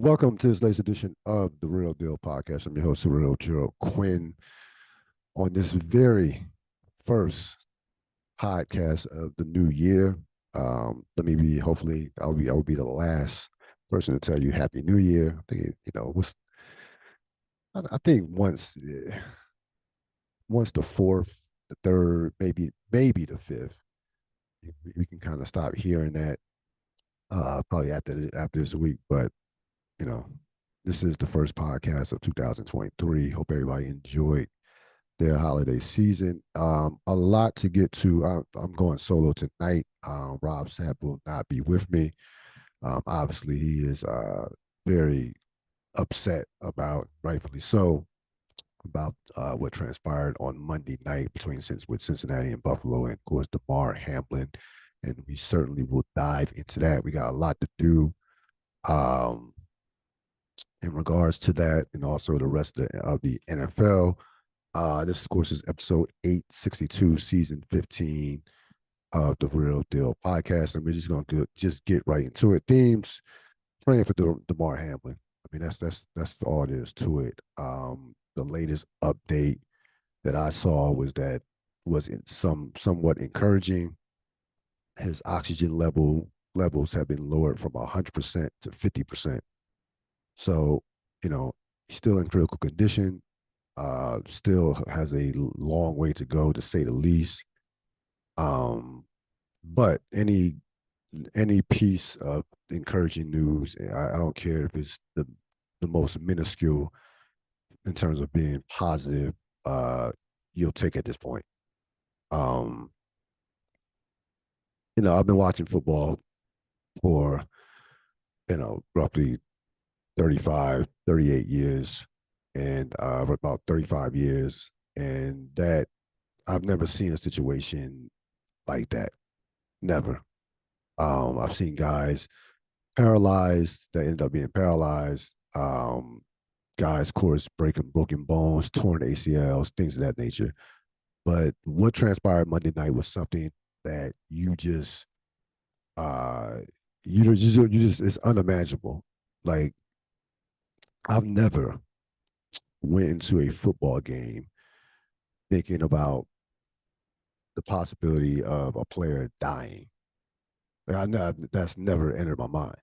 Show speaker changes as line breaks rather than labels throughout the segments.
Welcome to this latest edition of the Ril Dil podcast. I'm your host, Ril Gerald Quinn. On this very first podcast of the new year, let me be. Hopefully, I will be the last person to tell you Happy New Year. I think I think once the fourth, the third, maybe the fifth, we can kind of stop hearing that. Probably after this week, but you know, this is the first podcast of 2023. Hope everybody enjoyed their holiday season. A lot to get to. I'm going solo tonight. Rob Sapp will not be with me. Obviously, he is very upset about, rightfully so, about what transpired on Monday night with Cincinnati and Buffalo, and of course Damar Hamlin. And we certainly will dive into that. We got a lot to do. Um, in regards to that, and also the rest of the NFL. This, of course, is episode 862, season 15 of the Ril Dil podcast. And we're just going to just get right into it. Themes, praying for Damar Hamlin. I mean, that's all there is to it. The latest update that I saw was somewhat encouraging. His oxygen levels have been lowered from 100% to 50%. So, he's still in critical condition. Still has a long way to go, to say the least. But any piece of encouraging news, I don't care if it's the most minuscule in terms of being positive, you'll take at this point. Um, I've been watching football for roughly 35, 38 years, and for about 35 years, and that I've never seen a situation like that. Never. I've seen guys paralyzed that end up being paralyzed. Guys, of course, breaking broken bones, torn ACLs, things of that nature. But what transpired Monday night was something that uh, you just it's unimaginable. Like, I've never went into a football game thinking about the possibility of a player dying. Like, I know that's never entered my mind.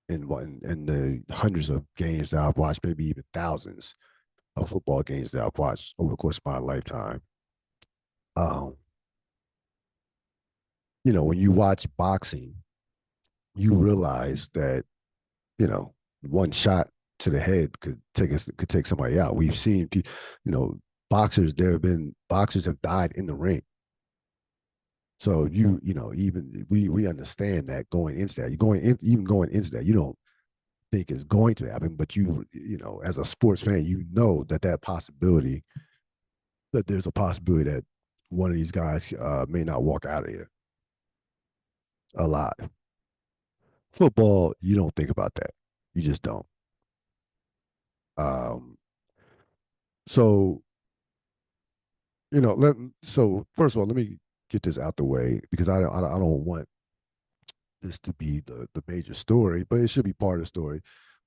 In the hundreds of games that I've watched, maybe even thousands of football games that I've watched over the course of my lifetime. Um, when you watch boxing, you realize that one shot to the head could take somebody out. We've seen boxers. There have been boxers have died in the ring. So even we understand that going into that, even going into that, you don't think is going to happen, but as a sports fan, that there's a possibility that one of these guys may not walk out of here alive. Football, you don't think about that. You just don't. Um, so so first of all, let me get this out the way, because I don't want this to be the major story, but it should be part of the story.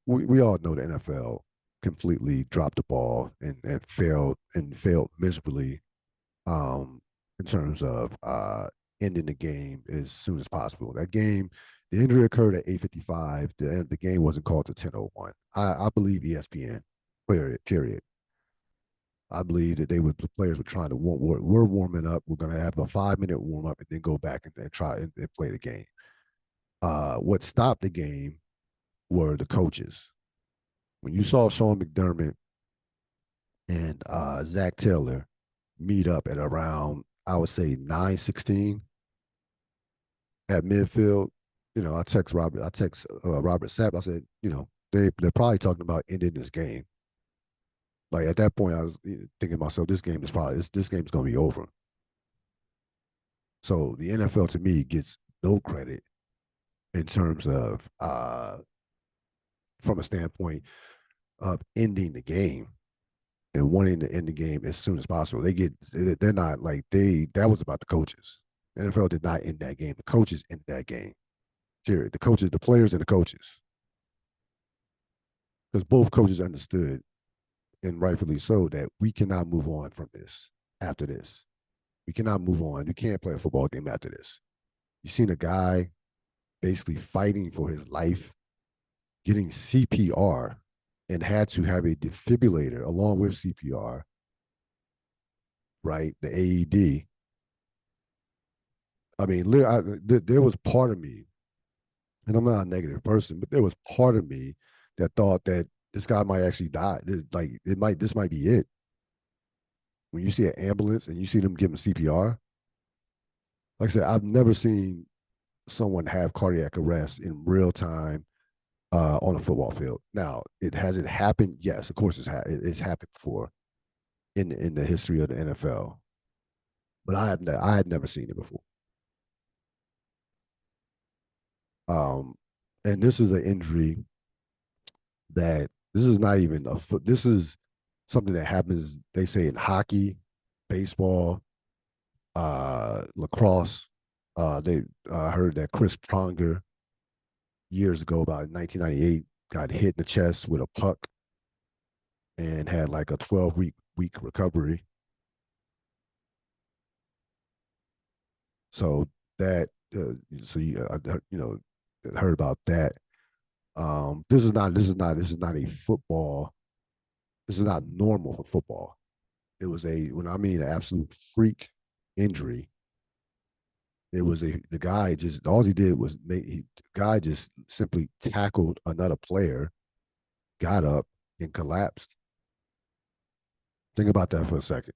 We all know the NFL completely dropped the ball and failed miserably, in terms of ending the game as soon as possible. That game, the injury occurred at 8:55. The game wasn't called to 10:01. I believe ESPN. Period. I believe that the players were trying to we're warming up. We're gonna have a 5-minute warm up and then go back and try and play the game. What stopped the game were the coaches. When you saw Sean McDermott and Zach Taylor meet up at around, I would say, 9:16 at midfield, I text Robert Sapp. I said, they're probably talking about ending this game. Like, at that point, I was thinking to myself, this game is going to be over. So the NFL, to me, gets no credit in terms of from a standpoint of ending the game and wanting to end the game as soon as possible. They're not like that was about the coaches. The NFL did not end that game. The coaches ended that game. Period. The coaches, the players, and the coaches. because both coaches understood, and rightfully so, that we cannot move on from this after this. We cannot move on. You can't play a football game after this. You seen a guy basically fighting for his life, getting CPR, and had to have a defibrillator along with CPR, right? The AED. I mean, there was part of me, and I'm not a negative person, but there was part of me that thought that this guy might actually die. Like this might be it. When you see an ambulance and you see them giving CPR, like I said, I've never seen someone have cardiac arrest in real time on a football field. Now, it happened? Yes, of course it's happened before in the history of the NFL, but I had never seen it before. Um, and this is an injury that this is not even a foot. This is something that happens. They say in hockey, baseball, lacrosse. They heard that Chris Pronger years ago, about 1998, got hit in the chest with a puck and had like a 12-week recovery. So that so you know heard about that. This is not a football. This is not normal for football. It was a when I mean an absolute freak injury. It was the guy just all he did was the guy just simply tackled another player, got up and collapsed. Think about that for a second.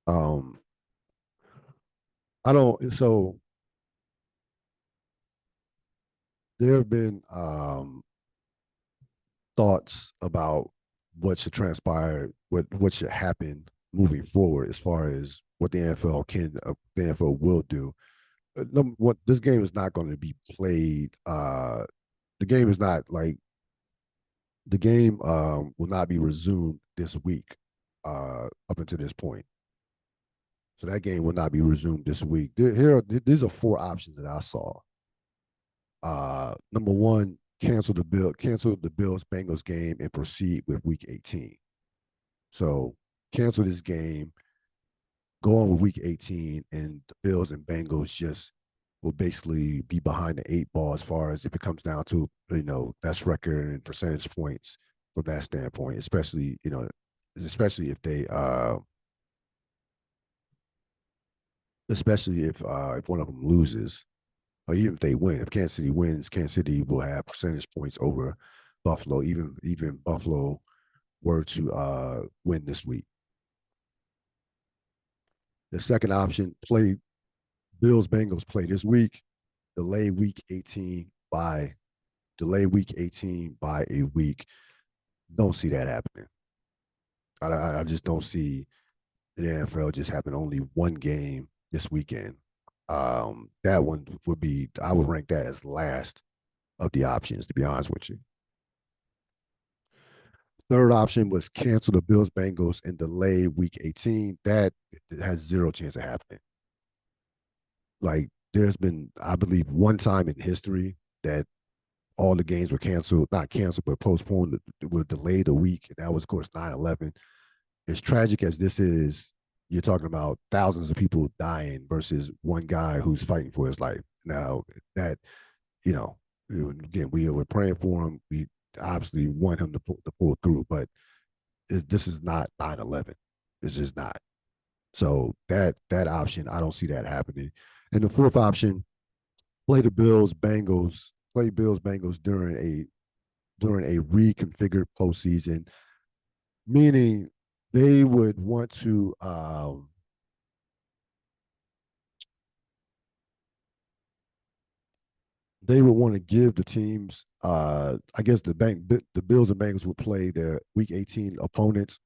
Um, I don't. So there have been thoughts about what should transpire, what should happen moving forward, as far as what the NFL the NFL will do. What this game is not going to be played. The game is not like the game will not be resumed this week. Up until this point, so that game will not be resumed this week. These are four options that I saw. Number one, cancel the Bills Bengals game and proceed with Week 18. So cancel this game, go on with Week 18, and the Bills and Bengals just will basically be behind the eight ball as far as if it comes down to best record and percentage points from that standpoint. Especially if they especially if one of them loses, or even if they win. If Kansas City wins, Kansas City will have percentage points over Buffalo, even Buffalo were to win this week. The second option, play Bills Bengals play this week, delay week 18 by week 18 by a week. Don't see that happening. I just don't see the NFL just having only one game this weekend. That one would be, I would rank that as last of the options, to be honest with you. Third option was cancel the Bills Bengals and delay week 18. That has zero chance of happening. Like there's been, I believe, one time in history that all the games were canceled, not canceled, but postponed, were delayed a week. And that was, of course, 9/11. As tragic as this is, you're talking about thousands of people dying versus one guy who's fighting for his life. Now, that, you know, again, we're praying for him. We obviously want him to pull through, but this is not 9/11. It's just not. So that option, I don't see that happening. And the fourth option, play Bills Bengals during a reconfigured postseason, meaning they would want to give the teams I guess the Bills and Bengals would play their week 18 opponents,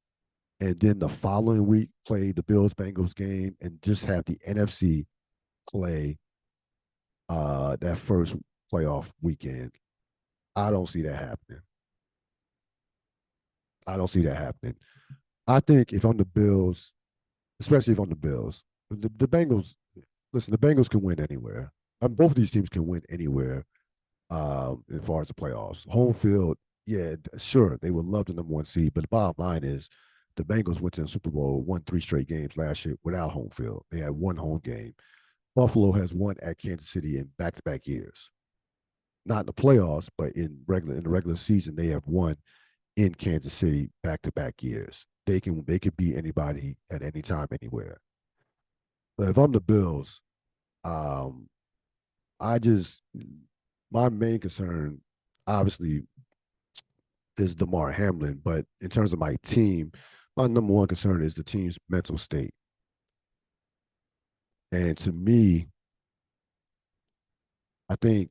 and then the following week play the Bills Bengals game and just have the NFC play that first playoff weekend. I don't see that happening. I don't see that happening. I think if I'm the Bills, especially if I'm the Bills, the Bengals, listen, the Bengals can win anywhere. Both of these teams can win anywhere. as far as the playoffs. Home field, yeah, sure, they would love the number one seed, but the bottom line is the Bengals went to the Super Bowl, won 3 straight games last year without home field. They had one home game. Buffalo has won at Kansas City in back-to-back years. Not in the playoffs, but in the regular season, they have won in Kansas City back-to-back years. They can beat anybody at any time, anywhere. But if I'm the Bills, um, I just my main concern, obviously, is Damar Hamlin. But in terms of my team, my number one concern is the team's mental state. And to me, I think,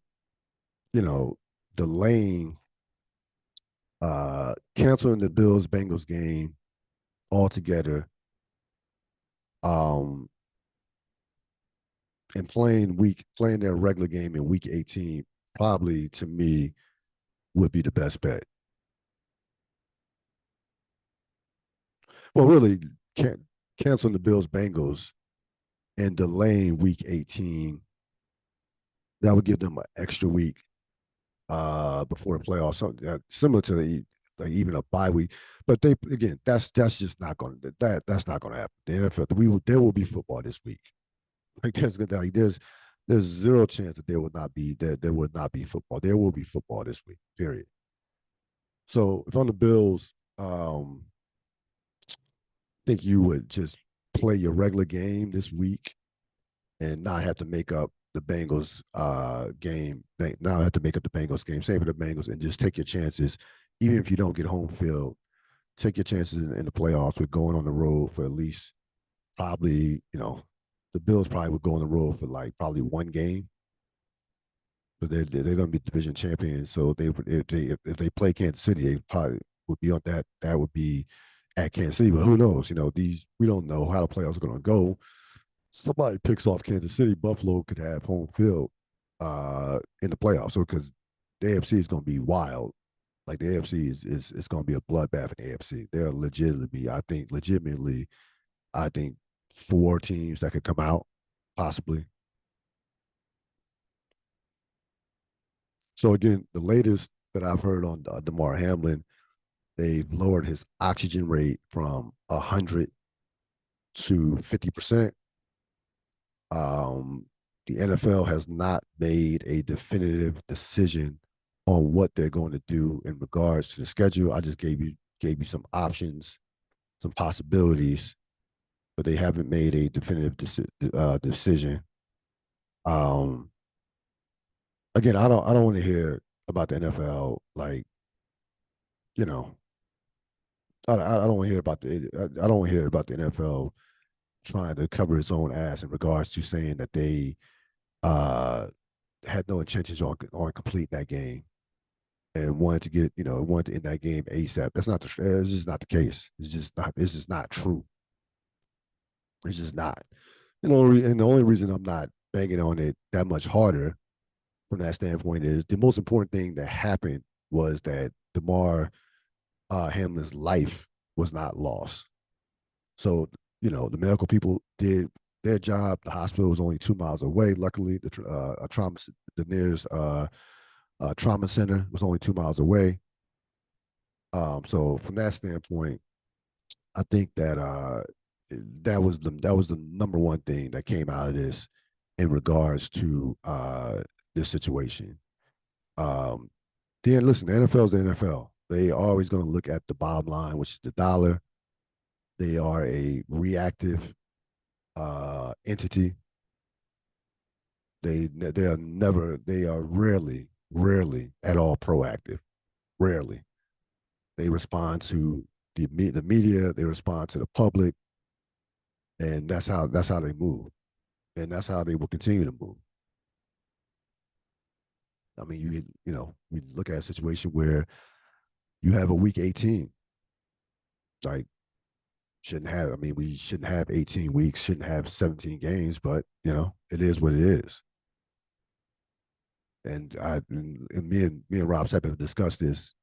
you know, delaying, canceling the Bills Bengals game altogether, um, and playing their regular game in week 18, probably to me would be the best bet. Well, really, canceling the Bills Bengals and delaying week 18, that would give them an extra week before the playoffs, something similar to like even a bye week. But they again, that's just not going to that's not going to happen. The NFL, there will be football this week. Like there's zero chance that there would not be football. There will be football this week. Period. So if I'm the Bills, I think you would just play your regular game this week and not have to make up the Bengals game. Now have to make up the Bengals game. Same for the Bengals, and just take your chances. Even if you don't get home field, take your chances in the playoffs with going on the road for at least probably, the Bills probably would go on the road for like probably one game, but they're going to be division champions. So if they play Kansas City, they probably would be on that. That would be at Kansas City, but who knows? We don't know how the playoffs are going to go. Somebody picks off Kansas City, Buffalo could have home field in the playoffs. So because the AFC is going to be wild. Like the AFC is it's going to be a bloodbath in the AFC. They're legitimately, I think 4 teams that could come out possibly. So again, the latest that I've heard on Damar Hamlin, they've lowered his oxygen rate from 100 to 50%. Um, the NFL has not made a definitive decision on what they're going to do in regards to the schedule. I just gave you some options, some possibilities, but they haven't made a definitive decision. Um, Again, I don't want to hear about the NFL like, you know I don't want to hear about I don't want to hear about the NFL trying to cover its own ass in regards to saying that they uh had no intentions on completing that game and wanted to end that game ASAP. It's just not the case. It's just not true. It's just not. And the only reason I'm not banging on it that much harder from that standpoint is the most important thing that happened was that Damar Hamlin's life was not lost. So, the medical people did their job. The hospital was only 2 miles away. Luckily, the nearest trauma center was only 2 miles away. So from that standpoint, I think that that was the number one thing that came out of this in regards to this situation. Um, then listen, the NFL is the NFL. They are always going to look at the bottom line, which is the dollar. They are a reactive entity. They are rarely at all proactive. Rarely. They respond to the media. They respond to the public, and that's how they move, and that's how they will continue to move. I mean, we look at a situation where you have a week 18, like shouldn't have. I mean, we shouldn't have 18 weeks, shouldn't have 17 games, but it is what it is. And me and Rob Sapp have discussed this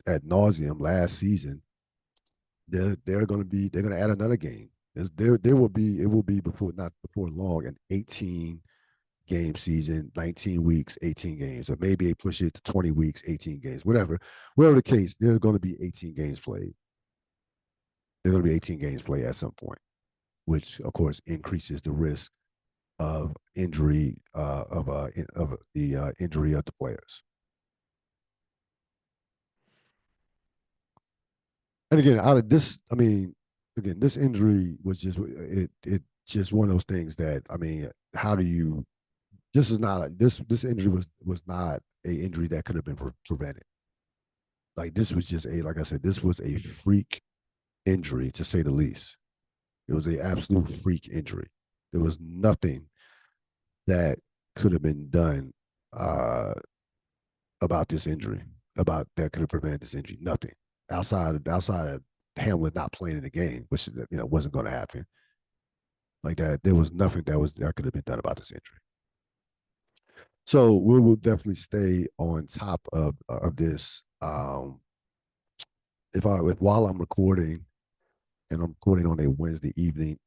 ad nauseum last season. They're going to add another game. There will be, it will be before, not before long, an 18 game season, 19 weeks, 18 games, or maybe they push it to 20 weeks, 18 games, whatever the case, there's going to be 18 games played. There's going to be 18 games played at some point, which of course increases the risk of injury of the injury of the players. And again, out of this, I mean, again, this injury was just it just one of those things that I mean, how do you? This is not this injury was not a injury that could have been prevented. Like this was just a like I said, this was a freak injury to say the least. It was a absolute freak injury. There was nothing that could have been done uh, about this injury, about that could have prevented this injury. Nothing outside of Hamlin not playing in the game, which wasn't going to happen. Like that, there was nothing that could have been done about this injury. So we will definitely stay on top of this. If while I'm recording and I'm recording on a Wednesday evening,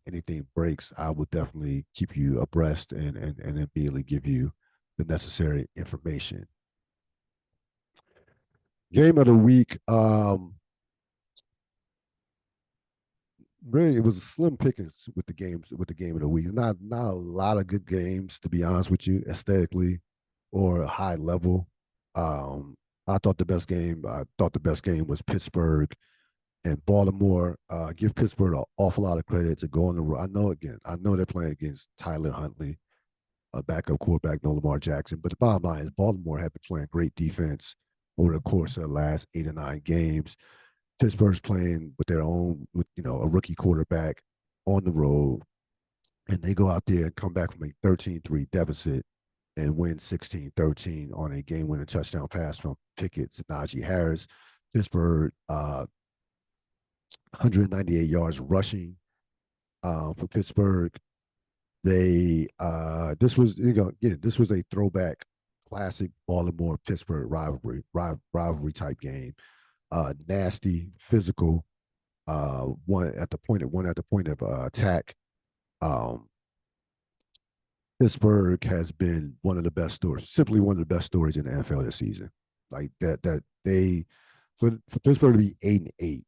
anything breaks, I will definitely keep you abreast and immediately give you the necessary information. Game of the week. Really, it was a slim pickings with the game of the week. Not a lot of good games, to be honest with you, aesthetically or a high level. Um, I thought the best game was Pittsburgh and Baltimore. Give Pittsburgh an awful lot of credit to go on the road. I know they're playing against Tyler Huntley, a backup quarterback, no Lamar Jackson. But the bottom line is Baltimore have been playing great defense over the course of the last 8 or 9 games. Pittsburgh's playing with their own, with a rookie quarterback on the road, and they go out there and come back from a 13-3 deficit and win 16-13 on a game-winning touchdown pass from Pickett to Najee Harris. Pittsburgh, 198 yards rushing for Pittsburgh. They this was a throwback, classic Baltimore Pittsburgh rivalry type game. Nasty, physical. One at the point of attack. Um, Pittsburgh has been one of the best stories, simply one of the best stories in the NFL this season. Like that they for Pittsburgh to be 8-8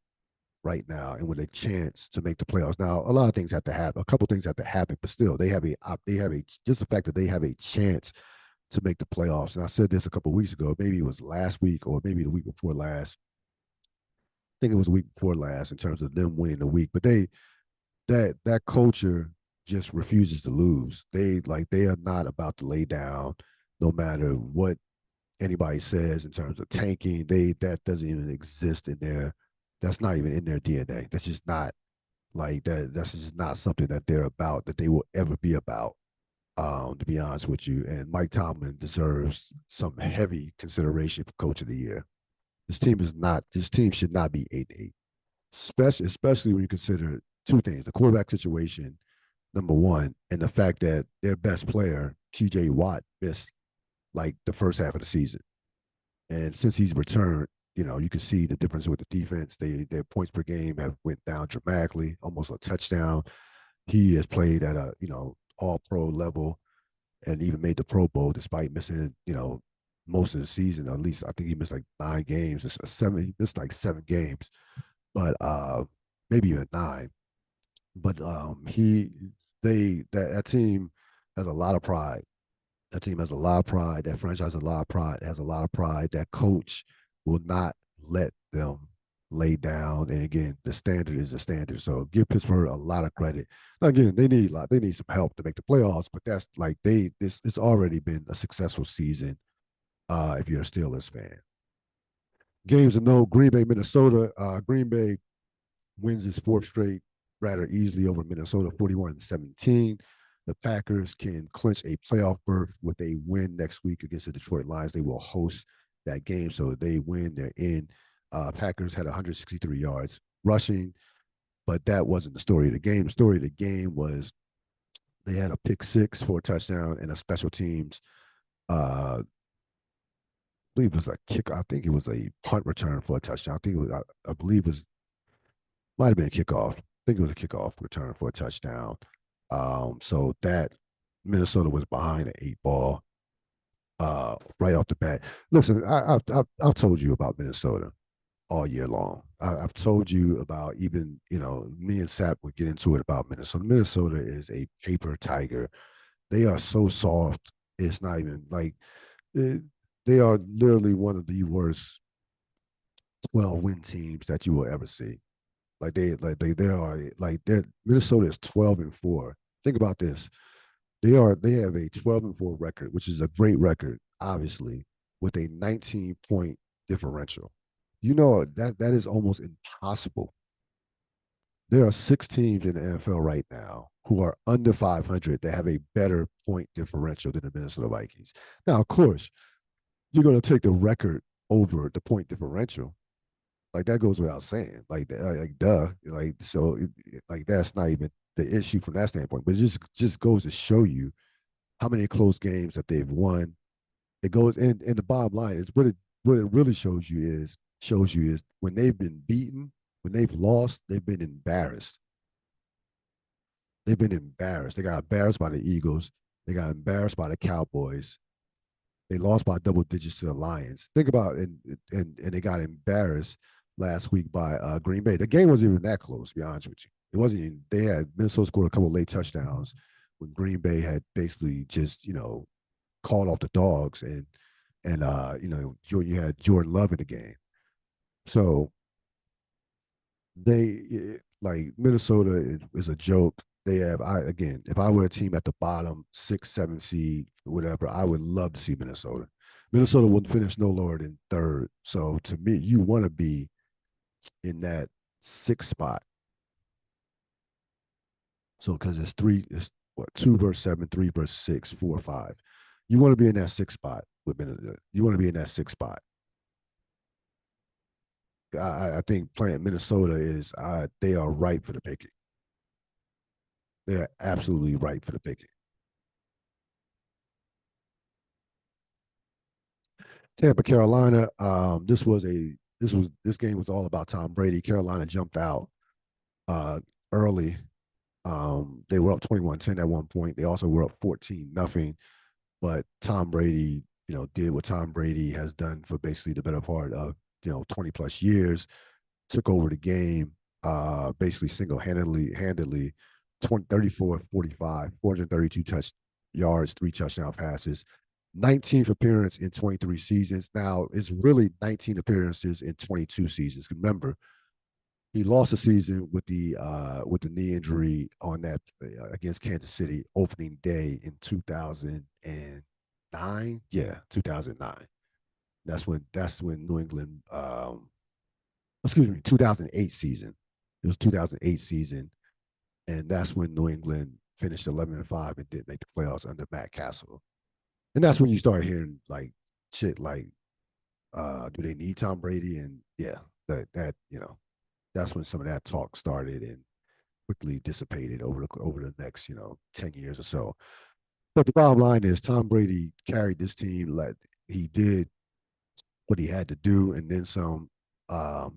right now and with a chance to make the playoffs. Now, a lot of things have to happen. A couple things have to happen, but still, they have a just the fact that they have a chance to make the playoffs. And I said this a couple of weeks ago. Maybe it was last week or maybe the week before last. I think it was the week before last in terms of them winning the week. But that culture just refuses to lose. They are not about to lay down no matter what anybody says in terms of tanking. That doesn't even exist in their that's not even in their DNA. That's just not like that. That's just not something that they're about, that they will ever be about. To be honest with you, and Mike Tomlin deserves some heavy consideration for Coach of the Year. This team is not. This team should not be 8-8, especially when you consider two things: the quarterback situation, number one, and the fact that their best player, T.J. Watt, missed like the first half of the season. And since he's returned, you can see the difference with the defense. Their points per game have went down dramatically, almost a touchdown. He has played at a all pro level and even made the Pro Bowl despite missing most of the season. Or at least I think he missed like 9 games, He missed like 7 games, but maybe even 9. But that team has a lot of pride. That team has a lot of pride. That franchise has a lot of pride. Has a lot of pride. That coach will not let them lay down. And again, the standard is the standard. So give Pittsburgh a lot of credit. Again, they need some help to make the playoffs, but that's like it's already been a successful season. If you're a Steelers fan, games of note: Green Bay, Minnesota. Green Bay wins its fourth straight rather easily over Minnesota, 41-17. The Packers can clinch a playoff berth with a win next week against the Detroit Lions. They will host that game, so they win. They're in. Packers had 163 yards rushing, but that wasn't the story of the game. The story of the game was they had a pick six for a touchdown and a special teams. I believe it was a kick. I think it was a punt return for a touchdown. I think it was. I believe it was might have been a kickoff. I think it was a kickoff return for a touchdown. So that Minnesota was behind the eight ball right off the bat. Listen, I've told you about Minnesota all year long. Have told you about even, me and Sap would get into it about Minnesota. Minnesota is a paper tiger. They are so soft. It's not even like it, they are literally one of the worst 12-win teams that you will ever see. They are like they Minnesota is 12-4. Think about this. They have a 12-4 record, which is a great record, obviously, with a 19-point differential. You know that is almost impossible. There are 6 teams in the NFL right now who are under 500 that have a better point differential than the Minnesota Vikings. Now, of course, you're going to take the record over the point differential. Like that goes without saying. Like duh. Like so, like that's not even the issue from that standpoint. But it just goes to show you how many close games that they've won. It goes and the bottom line is what it really shows you is when they've been beaten, when they've lost, they've been embarrassed. They've been embarrassed. They got embarrassed by the Eagles. They got embarrassed by the Cowboys. They lost by double digits to the Lions. Think about and they got embarrassed last week by Green Bay. The game wasn't even that close, to be honest with you. It wasn't even, they had Minnesota scored a couple of late touchdowns when Green Bay had basically just, called off the dogs and you had Jordan Love in the game. So they like Minnesota is a joke. They have I again, if I were a team at the bottom, 6, 7 seed, whatever, I would love to see Minnesota. Minnesota wouldn't finish no lower than third. So to me, you want to be in that sixth spot. So because it's what 2 versus 7, 3 versus 6, 4 5. You want to be in that sixth spot with Minnesota. You want to be in that sixth spot. I think playing Minnesota is they are ripe for the picking. They are absolutely ripe for the picking. Tampa, Carolina. This game was all about Tom Brady. Carolina jumped out early. They were up 21-10 at one point. They also were up 14-0. But Tom Brady, did what Tom Brady has done for basically the better part of 20 plus years. Took over the game, basically handedly 34-45, 432 touch yards, 3 touchdown passes. 19th appearance in 23 seasons. Now it's really 19 appearances in 22 seasons. Remember, he lost the season with the knee injury on that against Kansas City opening day in 2009. Yeah, 2009. That's when New England 2008 season. It was 2008 season, and that's when New England finished 11-5 and didn't make the playoffs under Matt Castle. And that's when you start hearing like shit like, do they need Tom Brady? And yeah, that's when some of that talk started and quickly dissipated over the next 10 years or so. But the bottom line is Tom Brady carried this team. Like he did what he had to do, and then some.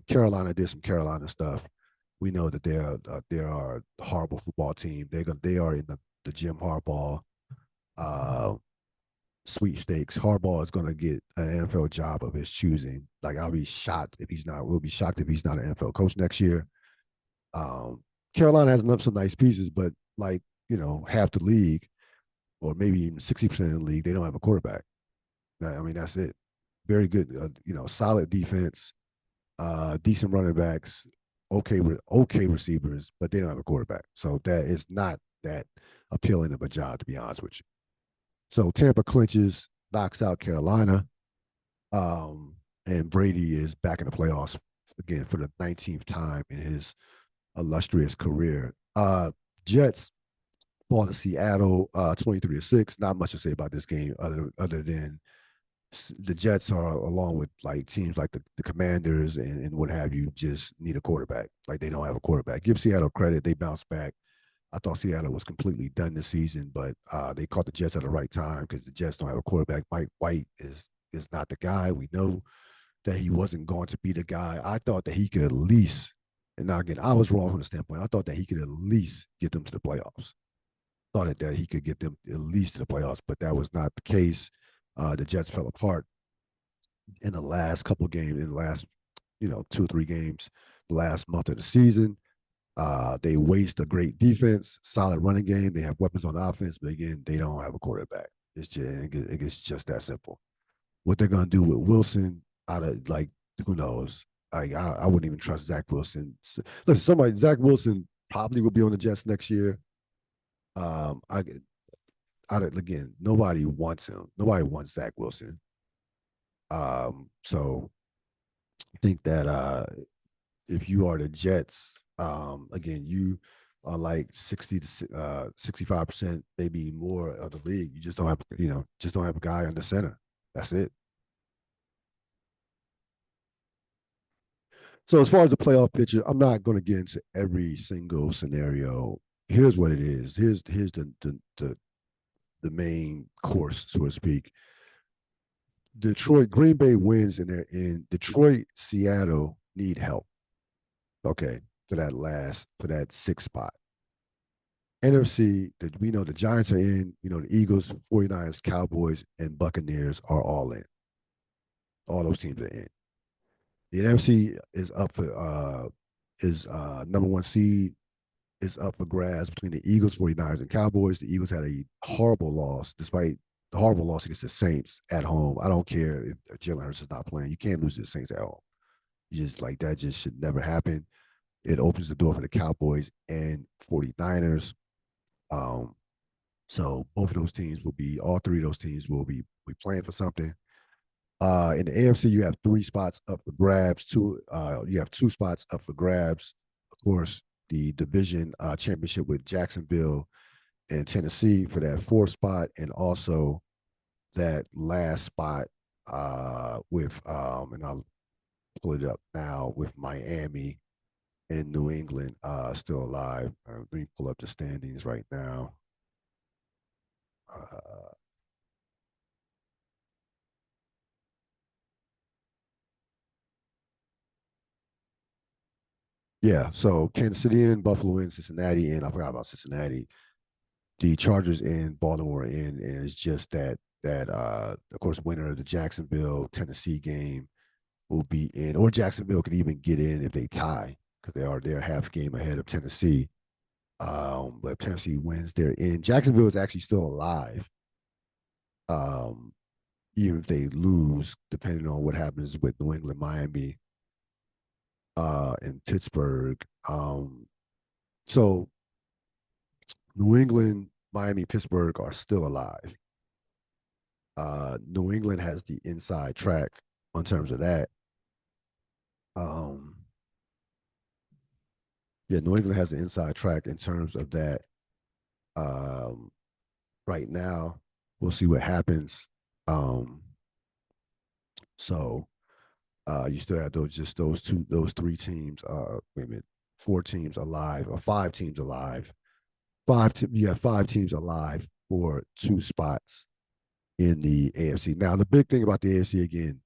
Carolina did some Carolina stuff. We know that they are a horrible football team. They are in the Jim Harbaugh uh, sweepstakes. Harbaugh is gonna get an NFL job of his choosing. Like I'll be shocked if he's not. We'll be shocked if he's not an NFL coach next year. Um, Carolina has some nice pieces, but like half the league, or maybe even 60% of the league, they don't have a quarterback. I mean, that's it. Very good, solid defense, decent running backs, okay receivers, but they don't have a quarterback. So that is not that appealing of a job, to be honest with you. So Tampa clinches, knocks out Carolina, and Brady is back in the playoffs again for the 19th time in his illustrious career. Jets fall to Seattle 23-6. Not much to say about this game other than the Jets are, along with like teams like the Commanders and what have you, just need a quarterback. Like they don't have a quarterback. Give Seattle credit. They bounced back. I thought Seattle was completely done this season, but they caught the Jets at the right time because the Jets don't have a quarterback. Mike White is not the guy. We know that he wasn't going to be the guy. I thought that he could at least, and now again, I was wrong from the standpoint. I thought that he could at least get them to the playoffs. thought that he could get them at least to the playoffs, but that was not the case. The Jets fell apart in the last couple of games, in the last 2 or 3 games, the last month of the season. They waste a great defense, solid running game. They have weapons on offense, but again, they don't have a quarterback. It's just that simple. What they're gonna do with Wilson, out of like, who knows? I wouldn't even trust Zach Wilson. Listen, Zach Wilson probably will be on the Jets next year. Um, I, again, nobody wants him. Nobody wants Zach Wilson. So I think that if you are the Jets, again, you are like 65%, maybe more of the league. You just don't have a guy under center. That's it. So as far as the playoff picture, I'm not going to get into every single scenario. Here's what it is. Here's the main course, so to speak. Detroit, Green Bay wins, and they're in. Detroit, Seattle need help. Okay, for that sixth spot. NFC, we know the Giants are in. The Eagles, 49ers, Cowboys, and Buccaneers are all in. All those teams are in. The NFC is up for is number one seed is up for grabs between the Eagles, 49ers, and Cowboys. The Eagles had a horrible loss, despite the horrible loss against the Saints at home. I don't care if Jalen Hurts is not playing. You can't lose to the Saints at home. You just like that just should never happen. It opens the door for the Cowboys and 49ers. Um, so both of those teams will be, all three of those teams will be playing for something. In the AFC, you have 3 spots up for grabs. You have 2 spots up for grabs. Of course, the division championship with Jacksonville and Tennessee for that 4th spot, and also that last spot with and I'll pull it up now, with Miami and New England still alive. Let me pull up the standings right now. Uh, yeah, so Kansas City in, Buffalo in, Cincinnati in. I forgot about Cincinnati. The Chargers in, Baltimore in, and it's just that of course, winner of the Jacksonville Tennessee game will be in, or Jacksonville could even get in if they tie, because they're half game ahead of Tennessee. But if Tennessee wins, they're in. Jacksonville is actually still alive. Um, Even if they lose, depending on what happens with New England, Miami, and Pittsburgh. So New England, Miami, Pittsburgh are still alive. New England has the inside track on terms of that. Um, yeah, New England has the inside track in terms of that. Um, right now, we'll see what happens. Um, so you still have those 3 teams. Wait a minute, 4 teams alive, or 5 teams alive. You have 5 teams alive for 2 spots in the AFC. Now, the big thing about the AFC again,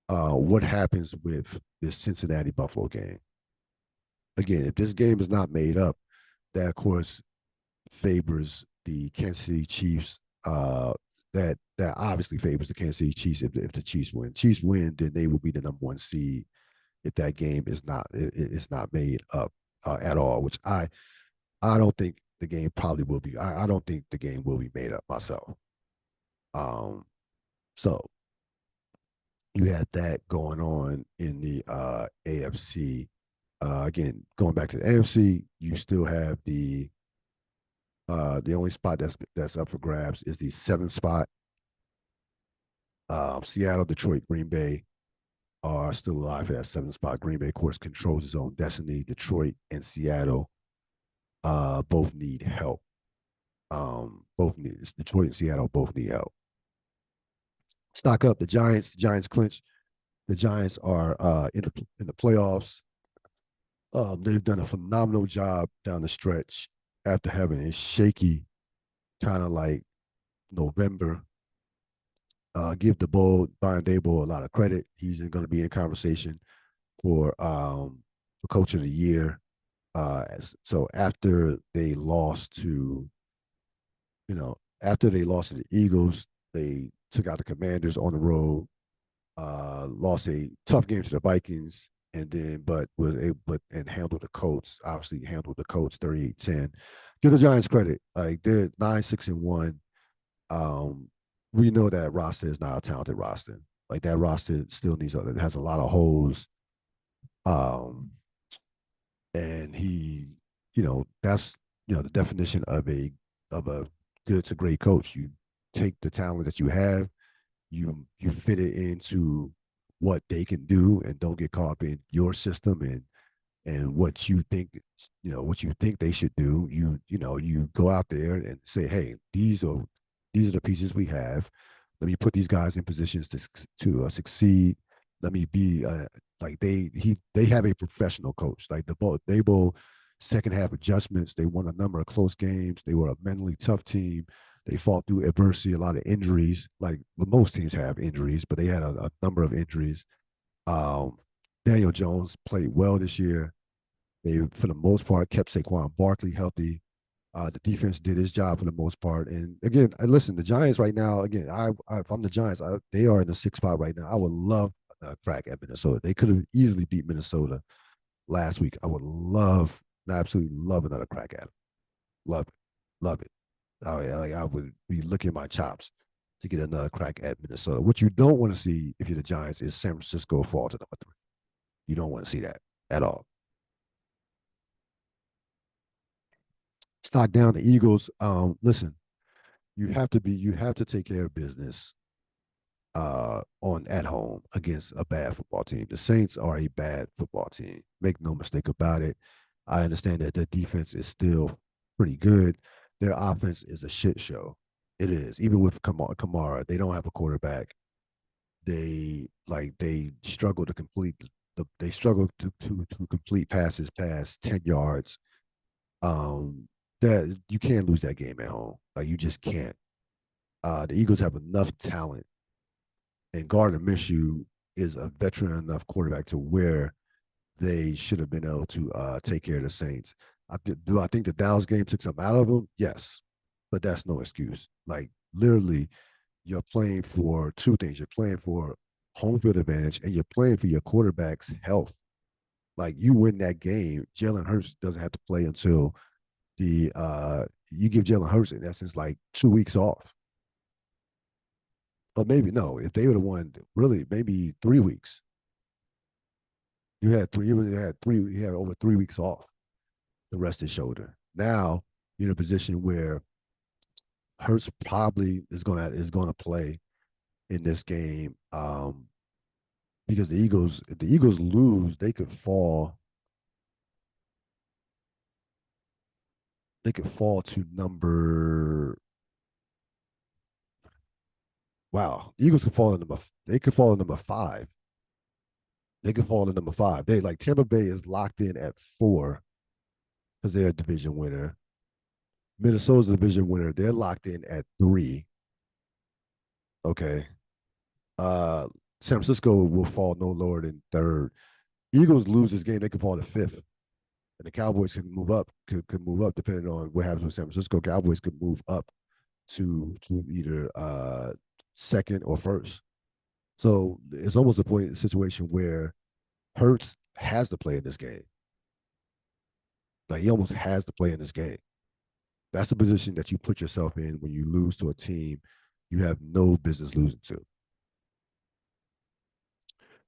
what happens with this Cincinnati Buffalo game? Again, if this game is not made up, that of course favors the Kansas City Chiefs. That obviously favors the Kansas City Chiefs if the Chiefs win. Chiefs win, then they will be the number one seed if that game is not made up at all. Which I don't think the game probably will be. I don't think the game will be made up myself. Um, so you had that going on in the AFC. Again, going back to the AFC, you still have the only spot that's up for grabs is the 7th spot. Seattle, Detroit, Green Bay are still alive for that 7th spot. Green Bay, of course, controls his own destiny. Detroit and Seattle both need help. Detroit and Seattle both need help. Stock up the Giants. The Giants clinch. The Giants are in the playoffs. They've done a phenomenal job down the stretch after having a shaky kind of like November. Give the bowl Brian Dable a lot of credit. He's going to be in conversation for Coach of the Year. So after they lost to After they lost to the Eagles, they took out the Commanders on the road, lost a tough game to the Vikings, and then but handled the Colts. Obviously, handled the Colts 38-10. Give the Giants credit. Like they're 9-6-1. Um, we know that roster is not a talented roster. Like that roster still needs it has a lot of holes. Um, and that's the definition of a good to great coach. You take the talent that you have, you fit it into what they can do, and don't get caught up in your system and what you think they should do. You go out there and say, hey, these are the pieces we have. Let me put these guys in positions to succeed. Let me be like they have a professional coach. Like they both second half adjustments. They won a number of close games. They were a mentally tough team. They fought through adversity, a lot of injuries. Like well, most teams have injuries, but they had a number of injuries. Um, Daniel Jones played well this year. They, for the most part, kept Saquon Barkley healthy. The defense did its job for the most part. And again, listen, the Giants right now, again, if I'm the Giants, they are in the sixth spot right now. I would love a crack at Minnesota. They could have easily beat Minnesota last week. I would absolutely love another crack at them. Love it. Love it. I would be licking my chops to get another crack at Minnesota. What you don't want to see if you're the Giants is San Francisco fall to number three. You don't want to see that at all. Stock down the Eagles. Listen, you have to take care of business on at home against a bad football team. The Saints are a bad football team. Make no mistake about it. I understand that their defense is still pretty good. Their offense is a shit show. It is. Even with Kamara, they don't have a quarterback. They struggle to complete they struggle to complete passes past 10 yards. Um that you can't lose that game at home. Like you just can't. The Eagles have enough talent, and Gardner Minshew is a veteran enough quarterback to where they should have been able to take care of the Saints. Do I think the Dallas game took some out of them? Yes, but that's no excuse. Like literally, you're playing for two things. You're playing for home field advantage, and you're playing for your quarterback's health. Like you win that game, Jalen Hurts doesn't have to play until the you give Jalen Hurts in essence like 2 weeks off. Or maybe no, if they would have won really maybe 3 weeks. You had over 3 weeks off the rest his shoulder. Now you're in a position where Hurts probably is gonna play in this game. Because the Eagles, if the Eagles lose, they could fall to number wow. The Eagles could fall in number they could fall in number five. They could fall in number five. They like Tampa Bay is locked in at 4 because they're a division winner. Minnesota's a division winner. They're locked in at 3. Okay. Uh San Francisco will fall no lower than third. Eagles lose this game, they could fall to fifth. And the Cowboys could move up depending on what happens with San Francisco. Cowboys could move up to either second or first. So it's almost a point situation where Hurts has to play in this game. Like he almost has to play in this game. That's the position that you put yourself in when you lose to a team you have no business losing to.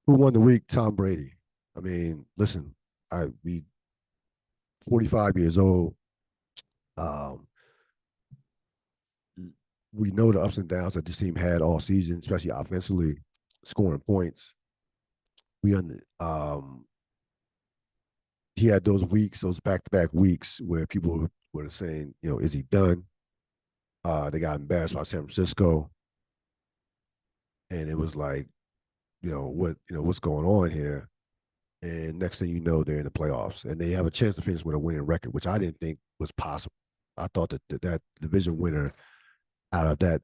Who won the week? Tom Brady. I mean, listen, we 45 years old. Um, we know the ups and downs that this team had all season, especially offensively, scoring points. We he had those weeks, those back-to-back weeks where people were saying, is he done? They got embarrassed by San Francisco, and it was like, what's going on here? And next thing you know, they're in the playoffs, and they have a chance to finish with a winning record, which I didn't think was possible. I thought that division winner out of that,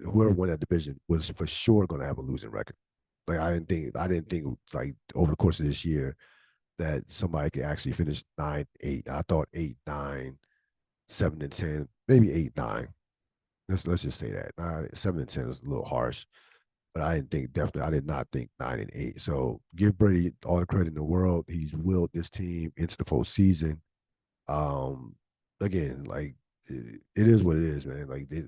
whoever won that division was for sure going to have a losing record. Like I didn't think like over the course of this year that somebody could actually finish 9-8. I thought 8-9, 7-10, maybe 8-9. let's just say that 7-10 is a little harsh, but I did not think 9-8. So give Brady all the credit in the world. He's willed this team into the postseason. Um, again, like it is what it is, man. Like this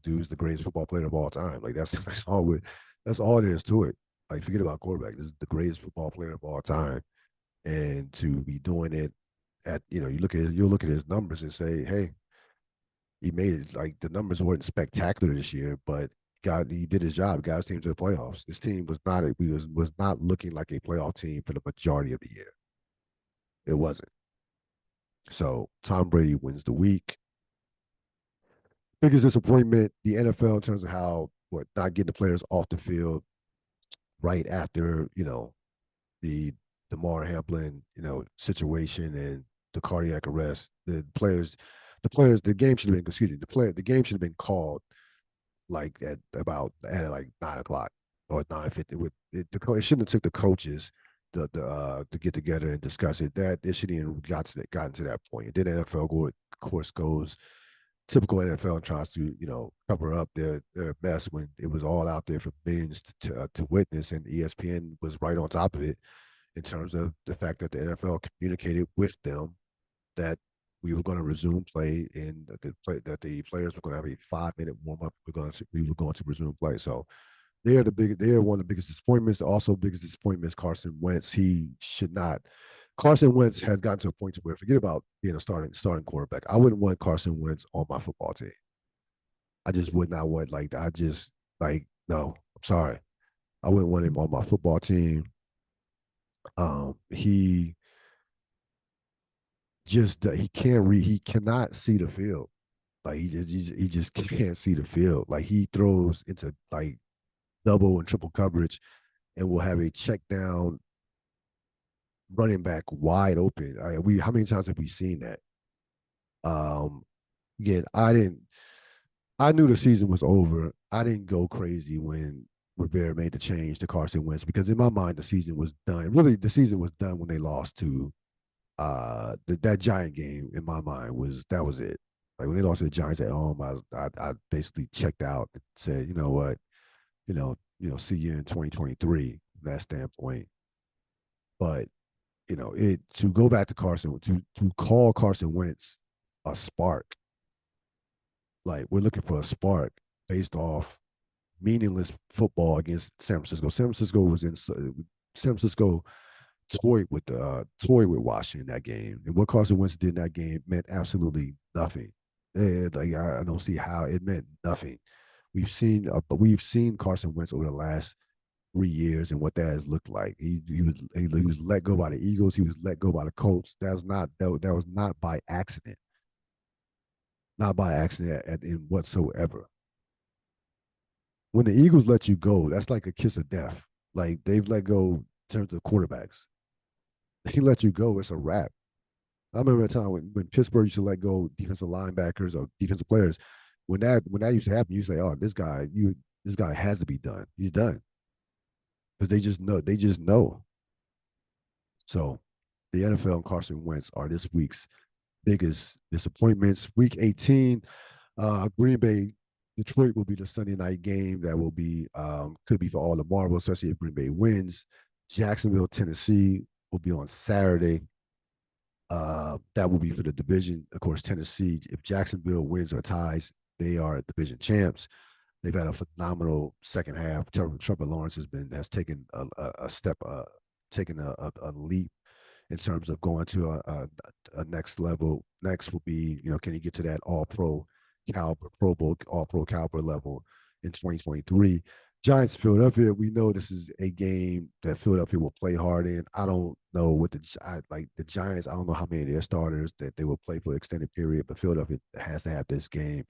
dude's the greatest football player of all time. Like that's all it is to it. Like forget about quarterback. This is the greatest football player of all time, and to be doing it at you'll look at his numbers and say, hey, he made it. Like the numbers weren't spectacular this year, but he did his job. Got his team to the playoffs. This team was not looking like a playoff team for the majority of the year. It wasn't. So Tom Brady wins the week. Biggest disappointment, the NFL in terms of how not getting the players off the field right after the Damar Hamlin situation and the cardiac arrest. The game should have been the game should have been called like at like 9 o'clock or 9:50. It shouldn't have took the coaches to get together and discuss it. That it shouldn't even gotten to that point. And then the NFL of course goes typical NFL and tries to cover up their mess when it was all out there for millions to witness, and ESPN was right on top of it in terms of the fact that the NFL communicated with them that we were going to resume play and that the players were going to have a 5-minute warm up. We were going to resume play. So they're one of the biggest disappointments. The also biggest disappointment is Carson Wentz. He should not. Carson Wentz has gotten to a point to where forget about being a starting quarterback. I wouldn't want Carson Wentz on my football team. I just would not want I just no. I'm sorry. I wouldn't want him on my football team. He he can't read. He cannot see the field. Like he just can't see the field. Like he throws into like double and triple coverage and will have a check down running back wide open. How many times have we seen that? Um, Again, I knew the season was over. I didn't go crazy when Rivera made the change to Carson Wentz because in my mind the season was done. Really, the season was done when they lost to that Giant game. In my mind that was it. Like when they lost to the Giants at home, I basically checked out and said, you know what, see you in 2023 from that standpoint. But it to go back to Carson to call Carson Wentz a spark. Like we're looking for a spark based off meaningless football against San Francisco. San Francisco toyed with Washington that game, and what Carson Wentz did in that game meant absolutely nothing. Like I don't see how it meant nothing. We've seen Carson Wentz over the last 3 years and what that has looked like. He was let go by the Eagles. He was let go by the Colts. That was not by accident. Not by accident in whatsoever. When the Eagles let you go, that's like a kiss of death. Like they've let go in terms of quarterbacks. They let you go, it's a wrap. I remember a time when Pittsburgh used to let go defensive linebackers or defensive players. When that used to happen, you say, "Oh, this guy has to be done. He's done." Because they just know. They just know. So the NFL and Carson Wentz are this week's biggest disappointments. Week 18, Green Bay, Detroit will be the Sunday night game that will be could be for all the marbles, especially if Green Bay wins. Jacksonville, Tennessee will be on Saturday. That will be for the division. Of course, Tennessee, if Jacksonville wins or ties, they are division champs. They've had a phenomenal second half. Trevor Lawrence has taken a step, taken a leap in terms of going to a next level. Next will be, can he get to that All Pro caliber, Pro Bowl, All Pro caliber level in 2023? Giants, Philadelphia. We know this is a game that Philadelphia will play hard in. I don't know what the Giants. I don't know how many of their starters that they will play for an extended period, but Philadelphia has to have this game.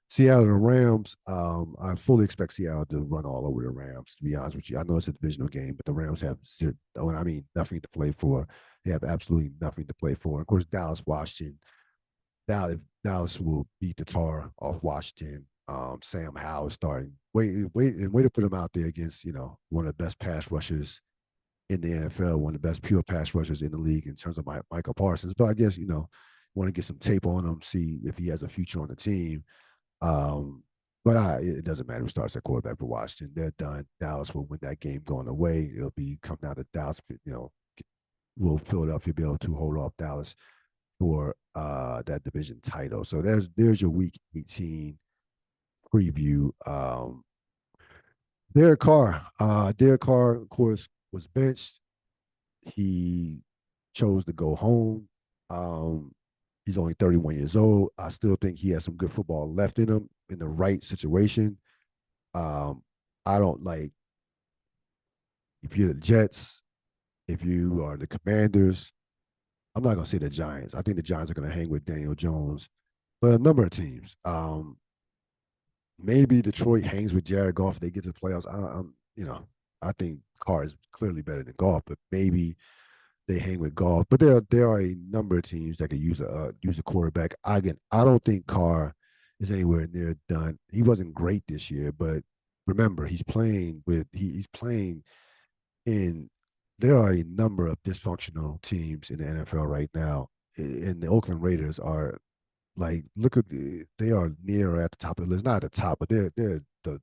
Seattle and the Rams. I fully expect Seattle to run all over the Rams. To be honest with you, I know it's a divisional game, but the Rams have, nothing to play for. They have absolutely nothing to play for. Of course, Dallas, Washington. Dallas will beat the tar off Washington. Sam Howell is starting. Wait to put him out there against one of the best pass rushers in the NFL, one of the best pure pass rushers in the league in terms of Michael Parsons. But I guess want to get some tape on him, see if he has a future on the team. But it doesn't matter who starts at quarterback for Washington. They're done. Dallas will win that game going away. It'll be come down to Dallas. Will Philadelphia be able to hold off Dallas for that division title? So there's your week 18 preview. Derek Carr, of course, was benched. He chose to go home. Um, he's only 31 years old. I still think he has some good football left in him in the right situation. Um, I don't like if you're the Jets, if you are the Commanders. I'm not gonna say the Giants. I think the Giants are gonna hang with Daniel Jones, but a number of teams. Maybe Detroit hangs with Jared Goff if they get to the playoffs. I think Carr is clearly better than Goff, but maybe they hang with Goff. But there are a number of teams that could use a quarterback. I don't think Carr is anywhere near done. He wasn't great this year, but remember he's playing in. There are a number of dysfunctional teams in the NFL right now, and the Oakland Raiders are like they are near or at the top of the list. Not at the top, but they're the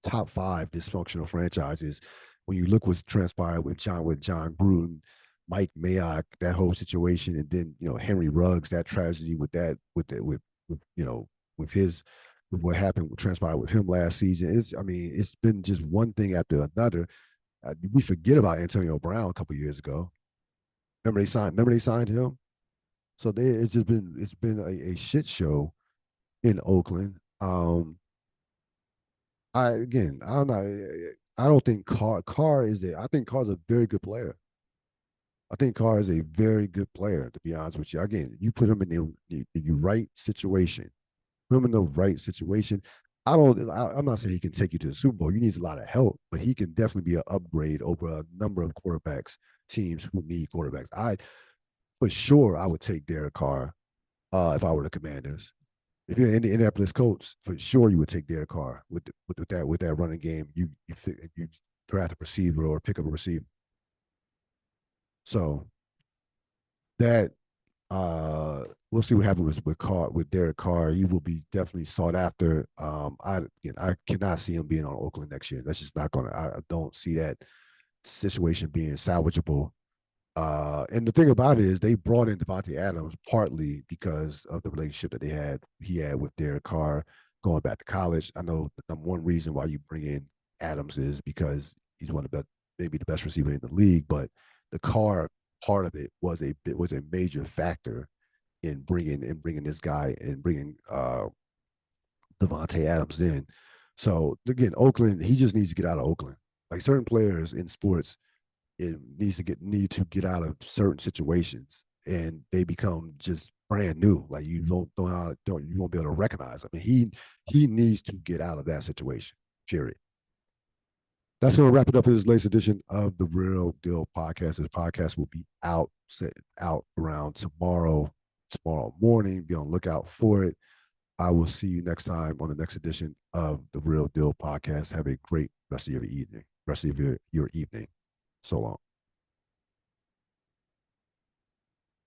top five dysfunctional franchises. When you look what's transpired with John Gruden, Mike Mayock, that whole situation, and then Henry Ruggs, that tragedy with his with what happened, what transpired with him last season. It's been just one thing after another. We forget about Antonio Brown a couple years ago. Remember they signed him. So it's been a shit show in Oakland. I don't know. I don't think Carr is a. I think Carr's a very good player. I think Carr is a very good player. To be honest with you, again, you put him in the right situation. Put him in the right situation. I'm not saying he can take you to the Super Bowl. He needs a lot of help, but he can definitely be an upgrade over a number of quarterbacks teams who need quarterbacks. For sure I would take Derek Carr if I were the Commanders. If you're in the Indianapolis Colts, for sure you would take Derek Carr with that running game. You draft a receiver or pick up a receiver. So that we'll see what happens with Derek Carr. He will be definitely sought after. I cannot see him being on Oakland next year. That's just not gonna. I don't see that situation being salvageable. And the thing about it is they brought in Devontae Adams partly because of the relationship that he had with Derek Carr going back to college. I know the number one reason why you bring in Adams is because he's one of the maybe the best receiver in the league, but the Carr part of it was a major factor in bringing this guy and bringing Devontae Adams in. So again, Oakland, he just needs to get out of Oakland. Like certain players in sports, it need to get out of certain situations and they become just brand new. Like you won't be able to recognize. I mean, he needs to get out of that situation. Period. That's going to wrap it up for this latest edition of the Real Deal podcast. This podcast will be out around tomorrow morning. Be on the lookout for it. I will see you next time on the next edition of the Real Deal podcast. Have a great rest of your evening. So long.